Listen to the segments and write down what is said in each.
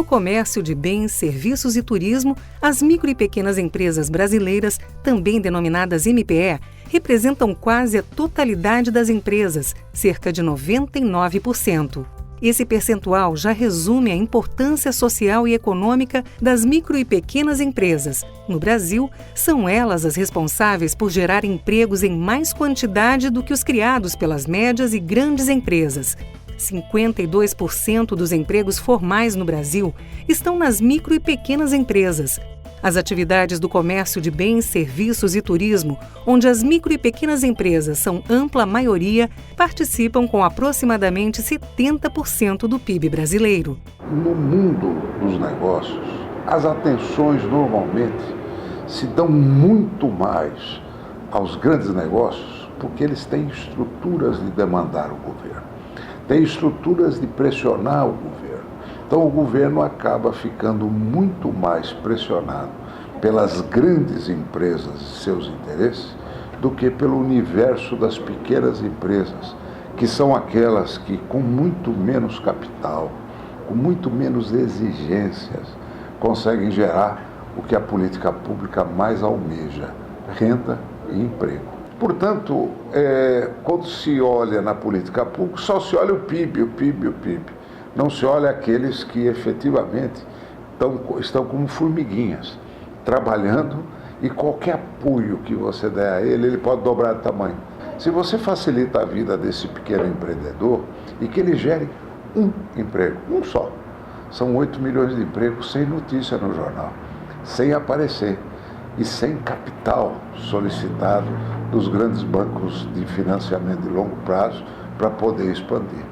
comércio de bens, serviços e turismo, as micro e pequenas empresas brasileiras, também denominadas MPE, representam quase a totalidade das empresas, cerca de 99%. Esse percentual já resume a importância social e econômica das micro e pequenas empresas. No Brasil, são elas as responsáveis por gerar empregos em mais quantidade do que os criados pelas médias e grandes empresas. 52% dos empregos formais no Brasil estão nas micro e pequenas empresas. As atividades do comércio de bens, serviços e turismo, onde as micro e pequenas empresas são ampla maioria, participam com aproximadamente 70% do PIB brasileiro. No mundo dos negócios, as atenções normalmente se dão muito mais aos grandes negócios porque eles têm estruturas de demandar o governo, têm estruturas de pressionar o governo. Então o governo acaba ficando muito mais pressionado pelas grandes empresas e seus interesses do que pelo universo das pequenas empresas, que são aquelas que com muito menos capital, com muito menos exigências, conseguem gerar o que a política pública mais almeja: renda e emprego. Portanto, quando se olha na política pública, só se olha o PIB, o PIB, o PIB. Não se olha aqueles que efetivamente estão como formiguinhas, trabalhando, e qualquer apoio que você der a ele pode dobrar de tamanho. Se você facilita a vida desse pequeno empreendedor e que ele gere um emprego, um só, são 8 milhões de empregos sem notícia no jornal, sem aparecer e sem capital solicitado dos grandes bancos de financiamento de longo prazo para poder expandir.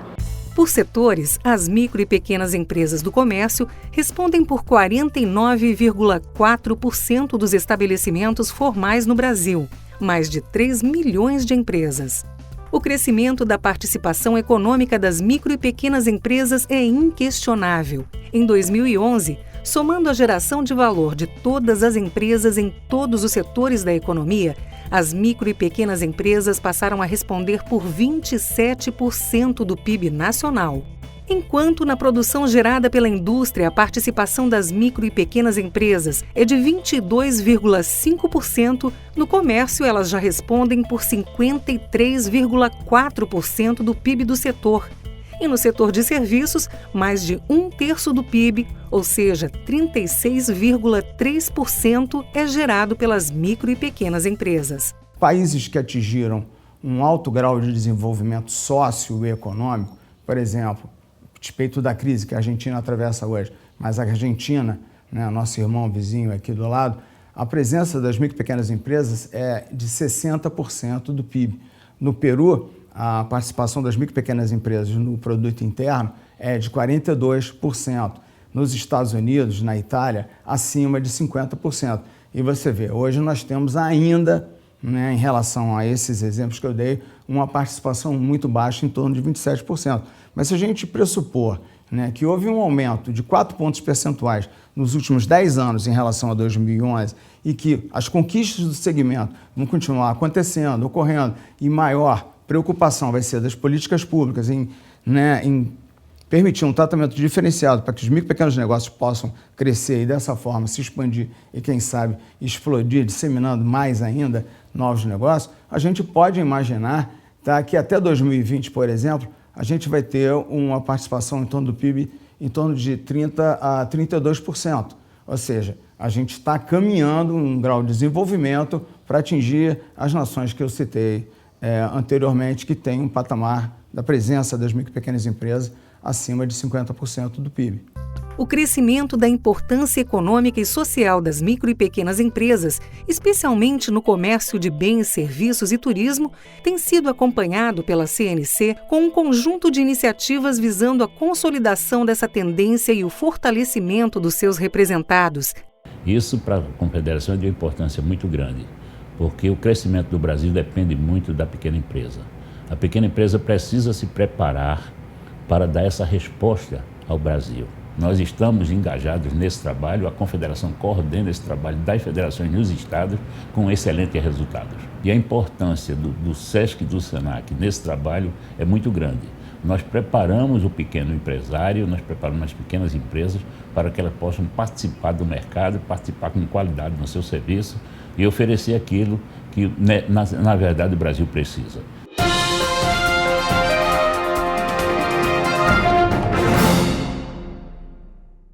Por setores, as micro e pequenas empresas do comércio respondem por 49,4% dos estabelecimentos formais no Brasil, mais de 3 milhões de empresas. O crescimento da participação econômica das micro e pequenas empresas é inquestionável. Em 2011, somando a geração de valor de todas as empresas em todos os setores da economia, as micro e pequenas empresas passaram a responder por 27% do PIB nacional. Enquanto na produção gerada pela indústria a participação das micro e pequenas empresas é de 22,5%, no comércio elas já respondem por 53,4% do PIB do setor. E no setor de serviços, mais de 1/3 do PIB, ou seja, 36,3%, é gerado pelas micro e pequenas empresas. Países que atingiram um alto grau de desenvolvimento socioeconômico, por exemplo, a despeito da crise que a Argentina atravessa hoje, mas a Argentina, nosso irmão vizinho aqui do lado, a presença das micro e pequenas empresas é de 60% do PIB. No Peru, a participação das micro e pequenas empresas no produto interno é de 42%. Nos Estados Unidos, na Itália, acima de 50%. E você vê, hoje nós temos ainda, em relação a esses exemplos que eu dei, uma participação muito baixa, em torno de 27%. Mas se a gente pressupor que houve um aumento de 4 pontos percentuais nos últimos 10 anos em relação a 2011 e que as conquistas do segmento vão continuar acontecendo, ocorrendo, e maior preocupação vai ser das políticas públicas em permitir um tratamento diferenciado para que os micro e pequenos negócios possam crescer e dessa forma se expandir e, quem sabe, explodir, disseminando mais ainda novos negócios, a gente pode imaginar que até 2020, por exemplo, a gente vai ter uma participação em torno do PIB em torno de 30% a 32%. Ou seja, a gente está caminhando um grau de desenvolvimento para atingir as nações que eu citei anteriormente, que tem um patamar da presença das micro e pequenas empresas acima de 50% do PIB. O crescimento da importância econômica e social das micro e pequenas empresas, especialmente no comércio de bens, serviços e turismo, tem sido acompanhado pela CNC com um conjunto de iniciativas visando a consolidação dessa tendência e o fortalecimento dos seus representados. Isso para a Confederação é de uma importância muito grande, porque o crescimento do Brasil depende muito da pequena empresa. A pequena empresa precisa se preparar para dar essa resposta ao Brasil. Nós estamos engajados nesse trabalho, a Confederação coordena esse trabalho das federações nos estados com excelentes resultados. E a importância do SESC e do SENAC nesse trabalho é muito grande, Nós preparamos o pequeno empresário, nós preparamos as pequenas empresas para que elas possam participar do mercado, participar com qualidade no seu serviço e oferecer aquilo que, na verdade, o Brasil precisa.